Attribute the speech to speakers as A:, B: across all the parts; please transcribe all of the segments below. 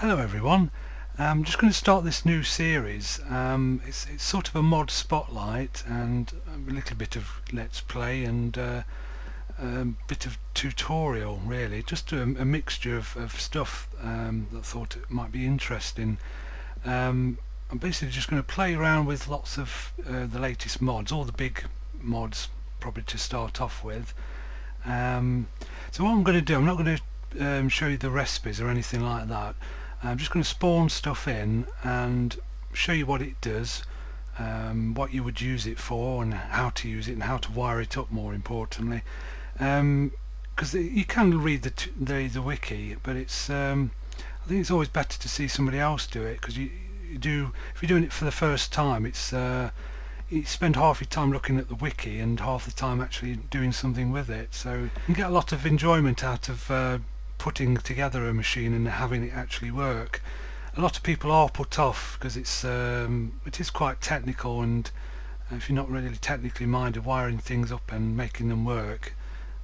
A: Hello everyone. I'm just going to start this new series. It's sort of a mod spotlight and a little bit of let's play and a bit of tutorial, really. Just a mixture of stuff that I thought it might be interesting. I'm basically just going to play around with lots of the latest mods, all the big mods probably to start off with. So what I'm going to do, I'm not going to show you the recipes or anything like that. I'm just going to spawn stuff in and show you what it does, what you would use it for and how to use it and how to wire it up, more importantly, because you can read the wiki, but it's I think it's always better to see somebody else do it, because if you're doing it for the first time, it's you spend half your time looking at the wiki and half the time actually doing something with it, so you can get a lot of enjoyment out of putting together a machine and having it actually work. A lot of people are put off because it is quite technical, and if you're not really technically minded, wiring things up and making them work,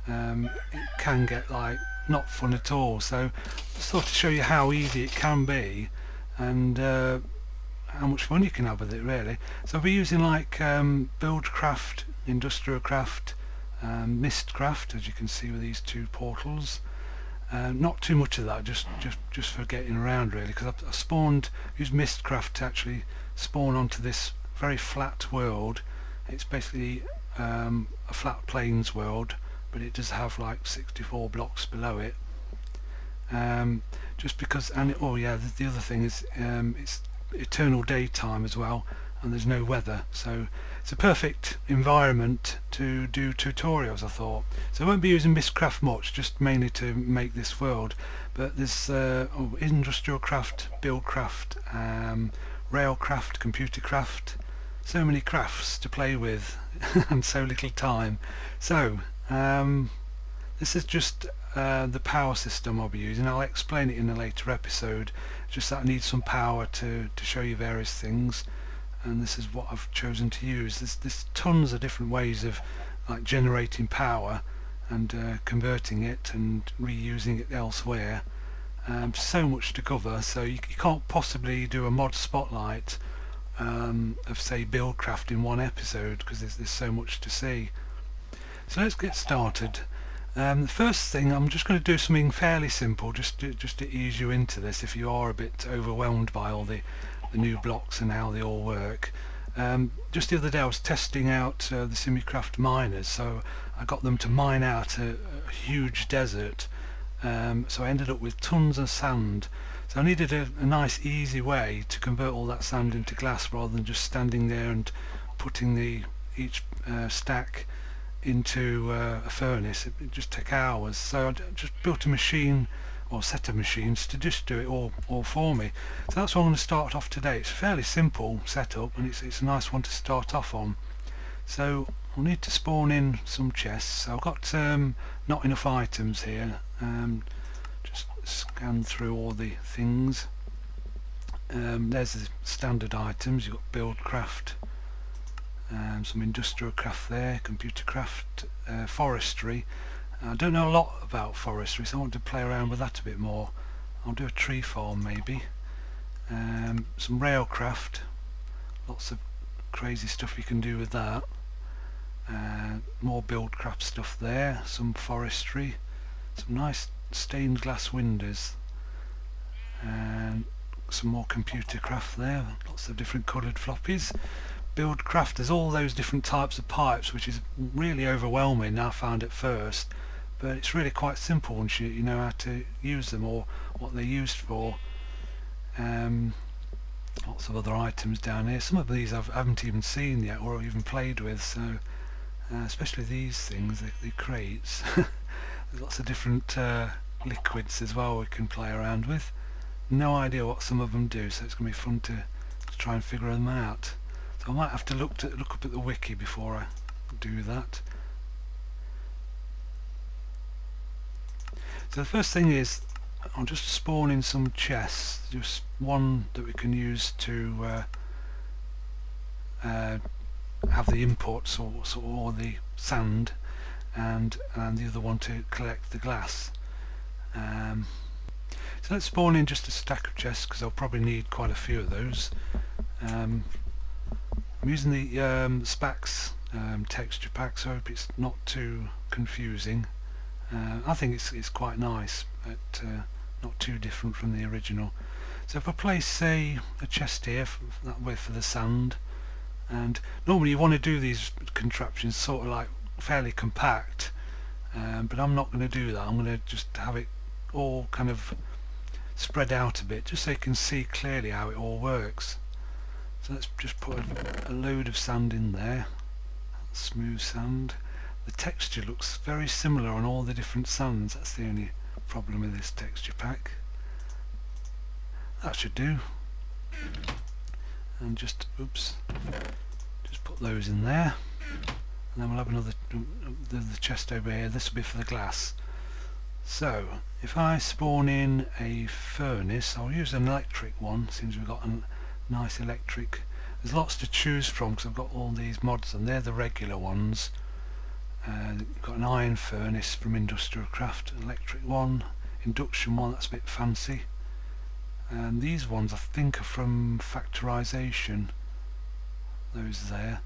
A: it can get like not fun at all. So just thought to show you how easy it can be and how much fun you can have with it, really. So I'll be using like Buildcraft, ComputerCraft, Mystcraft, as you can see with these two portals. Not too much of that, just for getting around, really, because I've used Mystcraft to actually spawn onto this very flat world. It's basically a flat plains world, but it does have like 64 blocks below it. Just because, and oh yeah, the other thing is it's eternal daytime as well, and there's no weather, so it's a perfect environment to do tutorials, I thought. So I won't be using Mystcraft much, just mainly to make this world, but there's Industrial Craft, Buildcraft, Railcraft, ComputerCraft, so many crafts to play with and so little time. So this is just the power system I'll be using. I'll explain it in a later episode, just that I need some power to show you various things, and this is what I've chosen to use. There's tons of different ways of like generating power and converting it and reusing it elsewhere. So much to cover, so you can't possibly do a mod spotlight of say Buildcraft in one episode, because there's so much to see. So let's get started. The first thing, I'm just going to do something fairly simple, just to ease you into this if you are a bit overwhelmed by all the new blocks and how they all work. Just the other day I was testing out the Sim-U-Kraft miners, so I got them to mine out a huge desert, so I ended up with tons of sand. So I needed a nice easy way to convert all that sand into glass, rather than just standing there and putting each stack into a furnace. It just took hours, so I just built a machine or set of machines to just do it all for me. So that's what I'm going to start off today. It's a fairly simple setup, and it's a nice one to start off on. So I'll need to spawn in some chests. So I've got not enough items here. Just scan through all the things. There's the standard items. You've got Buildcraft, some Industrial Craft there, ComputerCraft, Forestry. I don't know a lot about Forestry, so I want to play around with that a bit more. I'll do a tree farm maybe. Some Railcraft, lots of crazy stuff you can do with that. More Buildcraft stuff there, some Forestry, some nice stained glass windows, and some more ComputerCraft there, lots of different coloured floppies. Buildcraft, there's all those different types of pipes, which is really overwhelming, I found at first, but it's really quite simple once you know how to use them or what they're used for. Lots of other items down here. Some of these I haven't even seen yet or even played with, so especially these things, the crates. There's lots of different liquids as well we can play around with. No idea what some of them do, so it's going to be fun to try and figure them out. So I might have to look up at the wiki before I do that. So the first thing is, I'll just spawn in some chests, just one that we can use to have the inputs or the sand, and the other one to collect the glass. So let's spawn in just a stack of chests because I'll probably need quite a few of those. I'm using the Spax texture pack, so I hope it's not too confusing. I think it's quite nice, but not too different from the original. So if I place, say, a chest here that way for the sand, and normally you want to do these contraptions sort of like fairly compact, but I'm not going to do that. I'm going to just have it all kind of spread out a bit, just so you can see clearly how it all works. So let's just put a load of sand in there, smooth sand. The texture looks very similar on all the different sands. That's the only problem with this texture pack. That should do. And just, oops, just put those in there, and then we'll have another the chest over here. This will be for the glass. So if I spawn in a furnace, I'll use an electric one since we've got a nice electric. There's lots to choose from because I've got all these mods, and they're the regular ones. You've got an iron furnace from ComputerCraft, electric one, induction one, that's a bit fancy. And these ones I think are from Factorization, those there.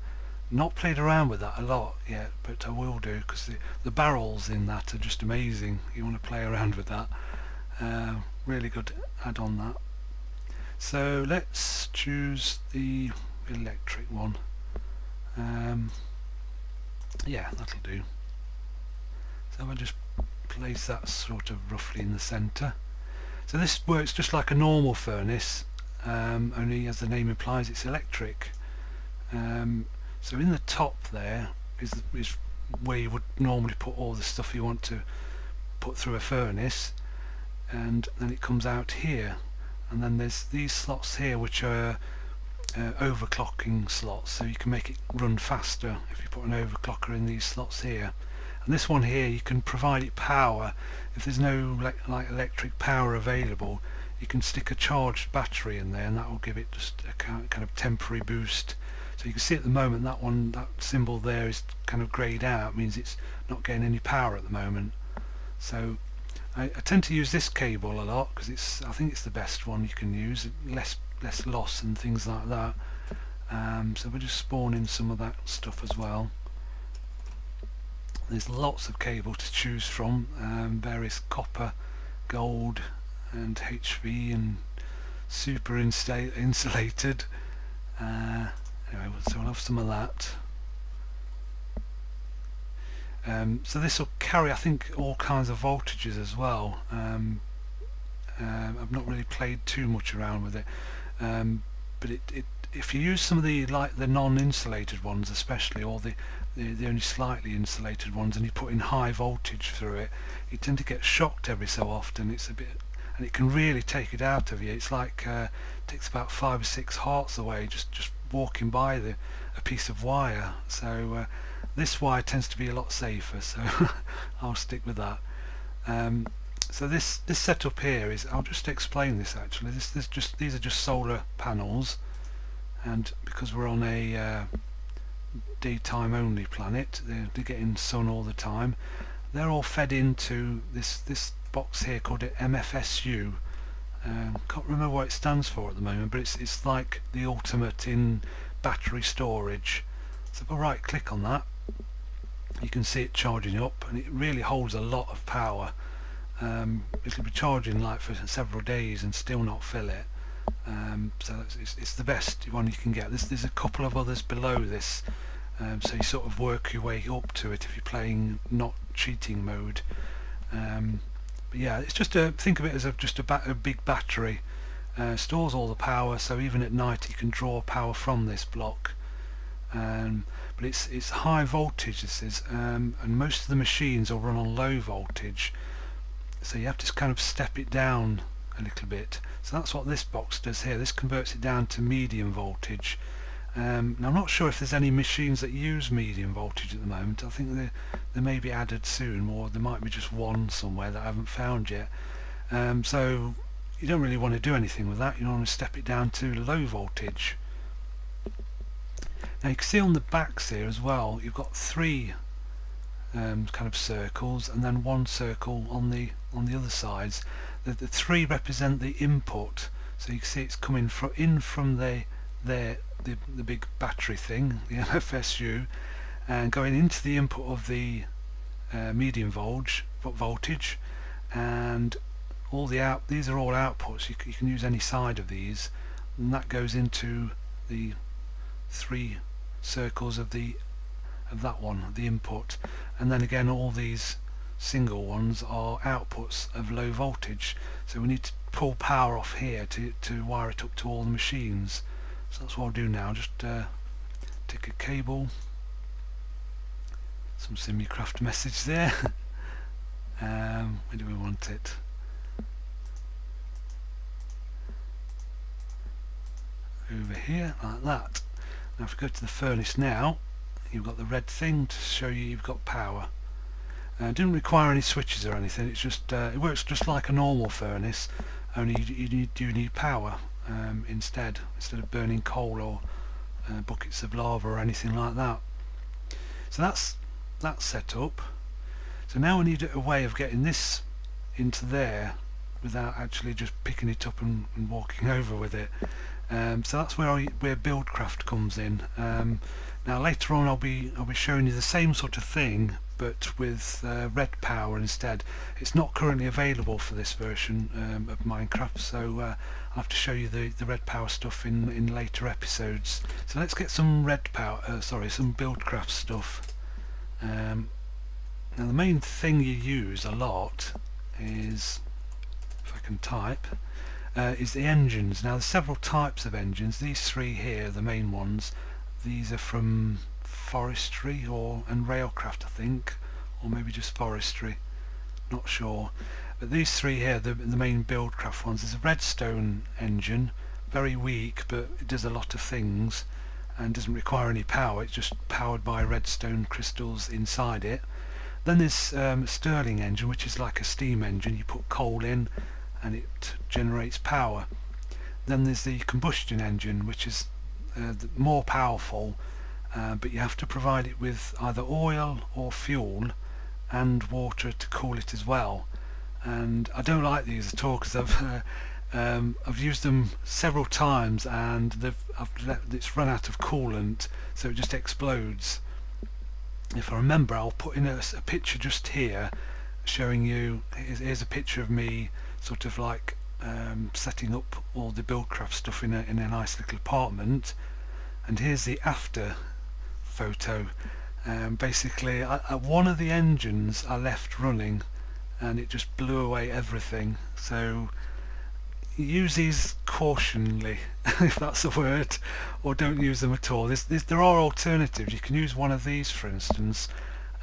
A: Not played around with that a lot yet, but I will do, because the barrels in that are just amazing. You want to play around with that. Really good add on that. So let's choose the electric one. Yeah, that'll do. So I'll just place that sort of roughly in the centre. So this works just like a normal furnace, only as the name implies it's electric. So in the top there is where you would normally put all the stuff you want to put through a furnace, and then it comes out here, and then there's these slots here which are overclocking slots, so you can make it run faster if you put an overclocker in these slots here. And this one here, you can provide it power. If there's no like electric power available, you can stick a charged battery in there, and that will give it just a kind of temporary boost. So you can see at the moment that symbol there is kind of greyed out, means it's not getting any power at the moment. So I tend to use this cable a lot because I think it's the best one you can use, less loss and things like that. So we'll just spawn in some of that stuff as well. There's lots of cable to choose from, various copper, gold and HV and super insulated. Anyway, so we'll have some of that. So this will carry, I think, all kinds of voltages as well. I've not really played too much around with it, but if you use some of the non-insulated ones especially, or the only slightly insulated ones, and you put in high voltage through it, you tend to get shocked every so often. It's a bit, and it can really take it out of you. It's like takes about 5 or 6 hearts away just walking by a piece of wire. So this wire tends to be a lot safer, so I'll stick with that. So this setup here is, I'll just explain this actually. These are just solar panels, and because we're on a daytime only planet, they're getting sun all the time. They're all fed into this box here called MFSU. Can't remember what it stands for at the moment, but it's like the ultimate in battery storage. So if I right click on that, you can see it charging up, and it really holds a lot of power. It'll be charging like for several days and still not fill it. So it's the best one you can get. There's a couple of others below this, so you sort of work your way up to it if you're playing not cheating mode. But yeah, it's just think of it as just a big battery. Stores all the power, so even at night you can draw power from this block. But it's high voltage, this is, and most of the machines will run on low voltage, so you have to kind of step it down a little bit. So that's what this box does here. This converts it down to medium voltage. Now I'm not sure if there's any machines that use medium voltage at the moment. I think they may be added soon, or there might be just one somewhere that I haven't found yet. So you don't really want to do anything with that. You want to step it down to low voltage. Now you can see on the backs here as well, you've got 3 kind of circles, and then 1 circle on the other sides. The three represent the input, so you can see it's coming in from the big battery thing, the MFSU, and going into the input of the medium voltage, and all these are all outputs. You can use any side of these, and that goes into the three circles of that one, the input, and then again all these single ones are outputs of low voltage, so we need to pull power off here to wire it up to all the machines. So that's what I'll do now. Just take a cable, some Sim-U-Kraft message there. Where do we want it? Over here, like that. Now if we go to the furnace now, you've got the red thing to show you you've got power. It didn't require any switches or anything, it's just it works just like a normal furnace, only you do need power instead of burning coal or buckets of lava or anything like that. So that's set up. So now we need a way of getting this into there without actually just picking it up and walking over with it. So that's where Buildcraft comes in. Now later on I'll be showing you the same sort of thing, but with Redpower instead. It's not currently available for this version of Minecraft, so I'll have to show you the Redpower stuff in later episodes. So let's get some some Buildcraft stuff. Now the main thing you use a lot is, if I can type, is the engines. Now there's several types of engines. These three here, the main ones, these are from Forestry and Railcraft, I think, or maybe just Forestry, not sure. But these three here, the main Buildcraft ones. There's a redstone engine, very weak, but it does a lot of things and doesn't require any power. It's just powered by redstone crystals inside it. Then there's a Stirling engine, which is like a steam engine. You put coal in and it generates power. Then there's the combustion engine, which is more powerful, but you have to provide it with either oil or fuel and water to cool it as well. And I don't like these at all, because I've used them several times and it's run out of coolant, so it just explodes. If I remember, I'll put in a picture just here showing you. Here's a picture of me sort of like setting up all the Buildcraft stuff in a nice little apartment, and here's the after photo. Basically one of the engines I left running and it just blew away everything, so use these cautionally if that's a word, or don't use them at all. There are alternatives. You can use one of these, for instance.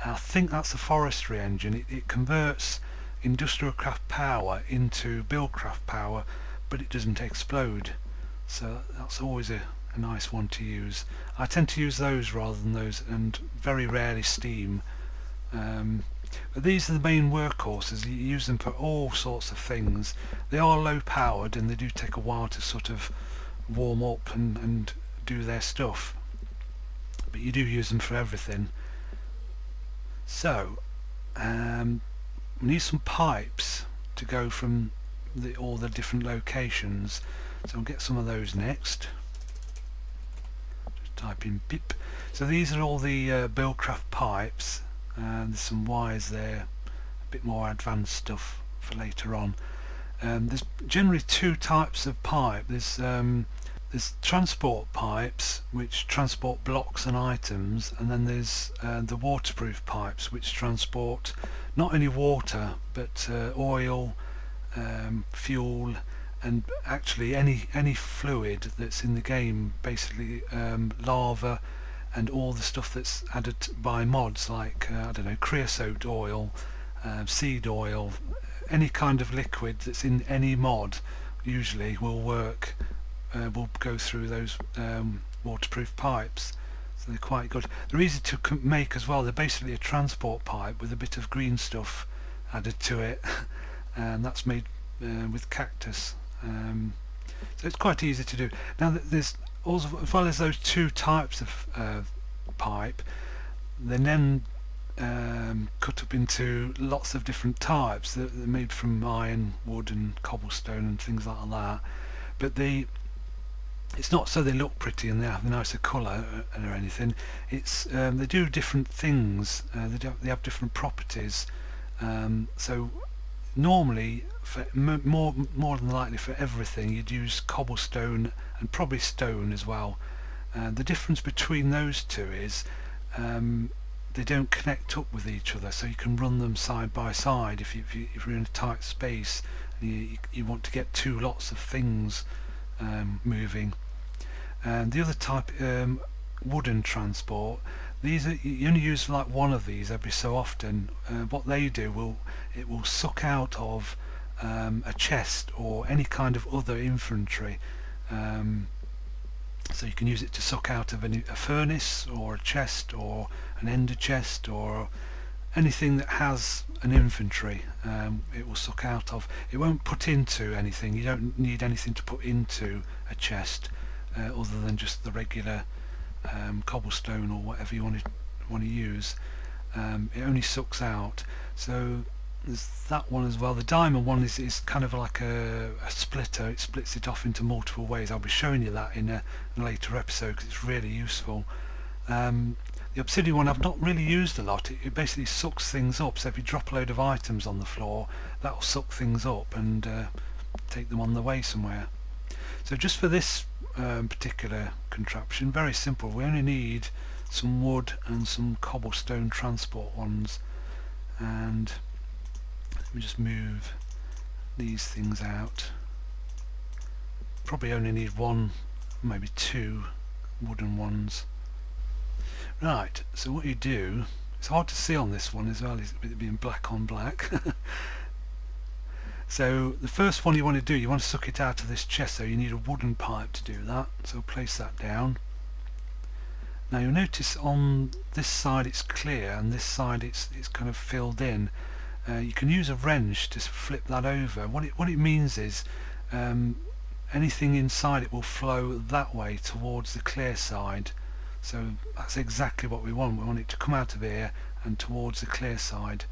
A: I think that's a Forestry engine. It converts industrial craft power into Buildcraft power, but it doesn't explode, so that's always a nice one to use. I tend to use those rather than those, and very rarely steam. But these are the main workhorses. You use them for all sorts of things. They are low powered and they do take a while to sort of warm up and do their stuff, but you do use them for everything. So we need some pipes to go from all the different locations, so I'll get some of those next. Just type in pip. So these are all the Buildcraft pipes. There's some wires there, a bit more advanced stuff for later on. There's generally two types of pipe. There's transport pipes, which transport blocks and items, and then there's the waterproof pipes, which transport not only water but oil, fuel, and actually any fluid that's in the game, basically lava and all the stuff that's added by mods, like I don't know, creosote oil, seed oil, any kind of liquid that's in any mod usually will work, will go through those waterproof pipes. So they're quite good. They're easy to make as well. They're basically a transport pipe with a bit of green stuff added to it, and that's made with cactus. So it's quite easy to do. Now there's also, as well as those two types of pipe, then cut up into lots of different types. They're made from iron, wood and cobblestone and things like that, but it's not so they look pretty and they have a nicer colour or anything. It's they do different things. They have different properties. So normally, for more than likely for everything, you'd use cobblestone and probably stone as well. The difference between those two is they don't connect up with each other, so you can run them side by side if you're in a tight space and you want to get two lots of things moving. And the other type, wooden transport, these are, you only use like one of these every so often. What they do it will suck out of a chest or any kind of other infantry. So you can use it to suck out of a furnace or a chest or an ender chest or anything that has an infantry. It will suck out of. It won't put into anything. You don't need anything to put into a chest other than just the regular cobblestone or whatever you want to use. It only sucks out. So there's that one as well. The diamond one is kind of like a splitter. It splits it off into multiple ways. I'll be showing you that in a later episode because it's really useful. The obsidian one I've not really used a lot. It basically sucks things up, so if you drop a load of items on the floor, that will suck things up and take them on the way somewhere. So just for this particular contraption, very simple. We only need some wood and some cobblestone transport ones, and let me just move these things out. Probably only need one, maybe two wooden ones. Right, so what you do, it's hard to see on this one as well, is it being black on black. So the first one you want to do, you want to suck it out of this chest, so you need a wooden pipe to do that. So place that down. Now you'll notice on this side it's clear and this side it's kind of filled in. You can use a wrench to flip that over. What it means is anything inside it will flow that way towards the clear side. So that's exactly what we want. We want it to come out of here and towards the clear side.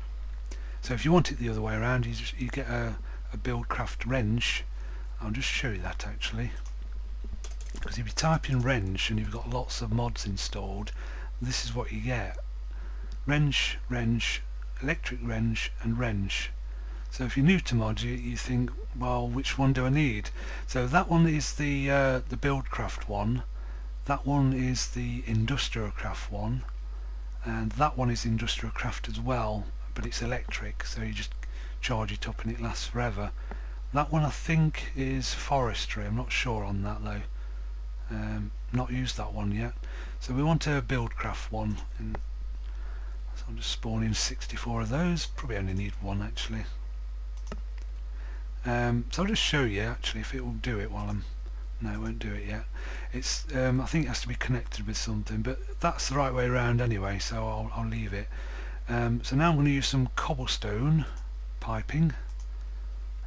A: So if you want it the other way around, you get a Buildcraft wrench. I'll just show you that actually, because if you type in wrench and you've got lots of mods installed, this is what you get: wrench, wrench, electric wrench and wrench. So if you're new to mods, you think, well, which one do I need? So that one is the Buildcraft one, that one is the ComputerCraft one, and that one is ComputerCraft as well, but it's electric, so you just charge it up and it lasts forever. That one I think is Forestry. I'm not sure on that though. Not used that one yet. So we want a Buildcraft one, and so I'm just spawning 64 of those. Probably only need one actually. So I'll just show you actually if it will do it while I'm... No, it won't do it yet. It's I think it has to be connected with something, but that's the right way around anyway, so I'll leave it. So now I'm going to use some cobblestone piping,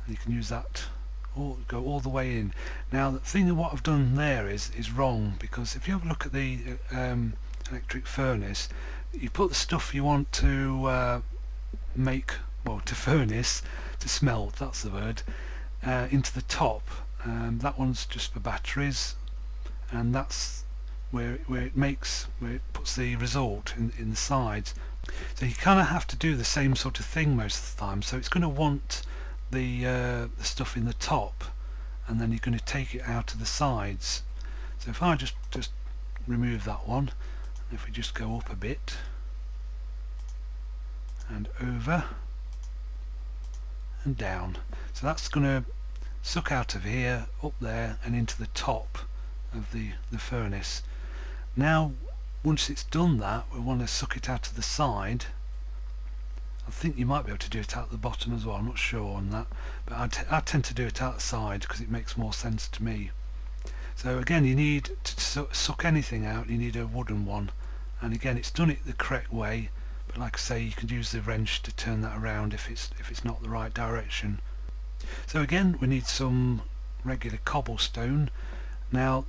A: and you can use that go all the way in. Now the thing of what I've done there is wrong, because if you have a look at the electric furnace, you put the stuff you want to make, well, to furnace, to smelt, that's the word, into the top. That one's just for batteries, and that's where it puts the result in the sides. So you kind of have to do the same sort of thing most of the time. So it's going to want the stuff in the top, and then you're going to take it out to the sides. So if I just remove that one, if we just go up a bit and over and down, so that's going to suck out of here, up there and into the top of the furnace. Now once it's done that, we want to suck it out to the side. I think you might be able to do it out the bottom as well, I'm not sure on that, but I tend to do it out the side because it makes more sense to me. So again, you need to suck anything out, you need a wooden one, and again it's done it the correct way, but like I say, you can use the wrench to turn that around if it's not the right direction. So again, we need some regular cobblestone. Now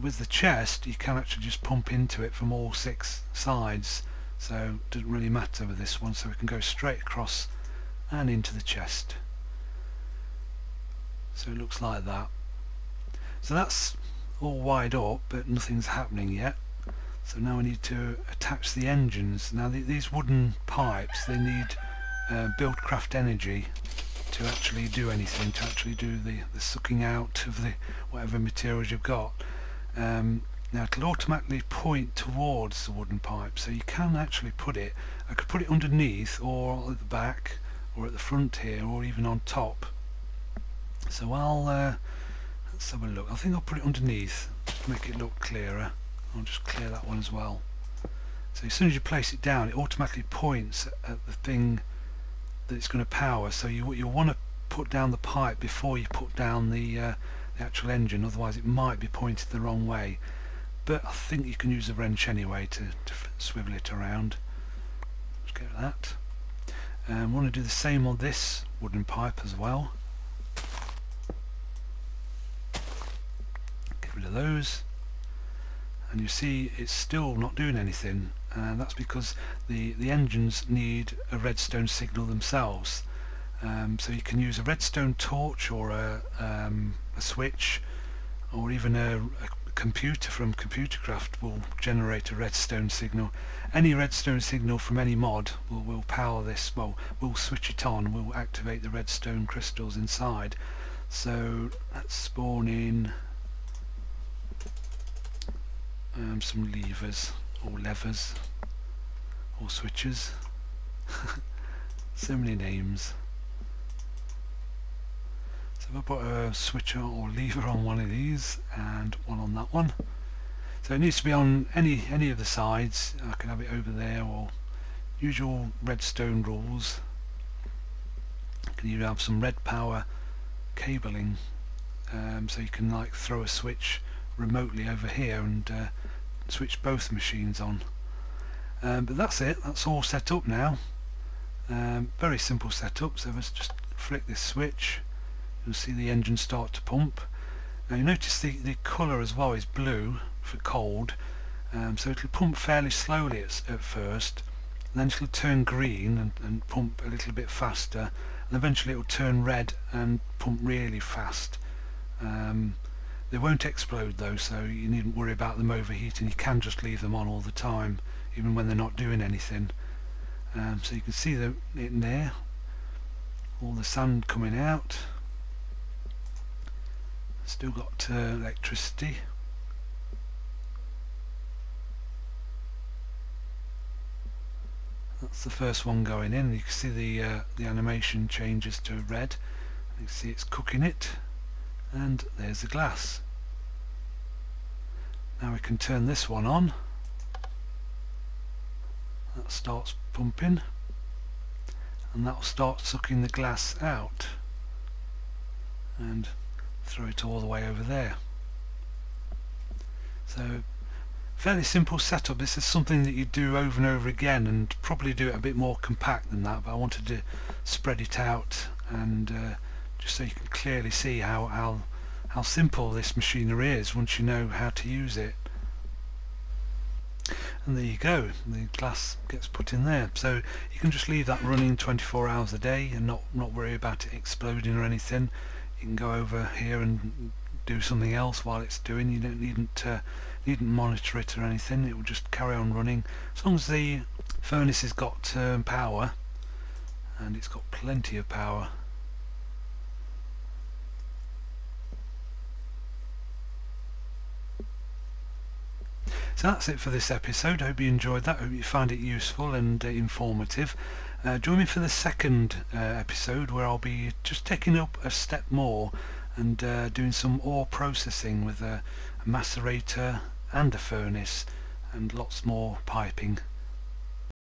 A: with the chest, you can actually just pump into it from all 6 sides, so it doesn't really matter with this one, so we can go straight across and into the chest. So it looks like that. So that's all wired up, but nothing's happening yet. So now we need to attach the engines. Now these wooden pipes, they need Buildcraft energy to actually do anything, to actually do the sucking out of the whatever materials you've got. Now it'll automatically point towards the wooden pipe, so you can actually put it, I could put it underneath or at the back or at the front here or even on top. So let's have a look. I think I'll put it underneath to make it look clearer. I'll just clear that one as well. So as soon as you place it down, it automatically points at the thing that it's going to power. So you'll want to put down the pipe before you put down the actual engine, otherwise it might be pointed the wrong way. But I think you can use a wrench anyway to swivel it around. Let's get that. I want to do the same on this wooden pipe as well. Get rid of those. And you see it's still not doing anything, and that's because the engines need a redstone signal themselves. So you can use a redstone torch or a switch, or even a computer from ComputerCraft will generate a redstone signal. Any redstone signal from any mod will power this, well, we'll switch it on, we'll activate the redstone crystals inside. So let's spawn in some levers or switches. So many names. So if I put a switcher or lever on one of these and one on that one, so it needs to be on any of the sides. I can have it over there, or usual redstone rules. You can either have some Redpower cabling, so you can like throw a switch remotely over here and switch both machines on. But that's it, that's all set up now. Very simple setup. So let's just flick this switch, you'll see the engine start to pump. Now you notice the colour as well is blue for cold, so it'll pump fairly slowly at first, and then it'll turn green and pump a little bit faster, and eventually it will turn red and pump really fast. They won't explode though, so you needn't worry about them overheating. You can just leave them on all the time, even when they're not doing anything. So you can see it in there, all the sand coming out. Still got electricity. That's the first one going in. You can see the animation changes to red. You can see it's cooking it. And there's the glass. Now we can turn this one on. That starts pumping, and that will start sucking the glass out and throw it all the way over there. So fairly simple setup. This is something that you do over and over again, and probably do it a bit more compact than that, but I wanted to spread it out and just so you can clearly see how simple this machinery is once you know how to use it. And there you go, the glass gets put in there. So you can just leave that running 24 hours a day and not worry about it exploding or anything. You can go over here and do something else while it's doing. You needn't monitor it or anything. It will just carry on running as long as the furnace has got power, and it's got plenty of power. So that's it for this episode. I hope you enjoyed that. I hope you found it useful and informative. Join me for the second episode, where I'll be just taking up a step more and doing some ore processing with a macerator and a furnace and lots more piping.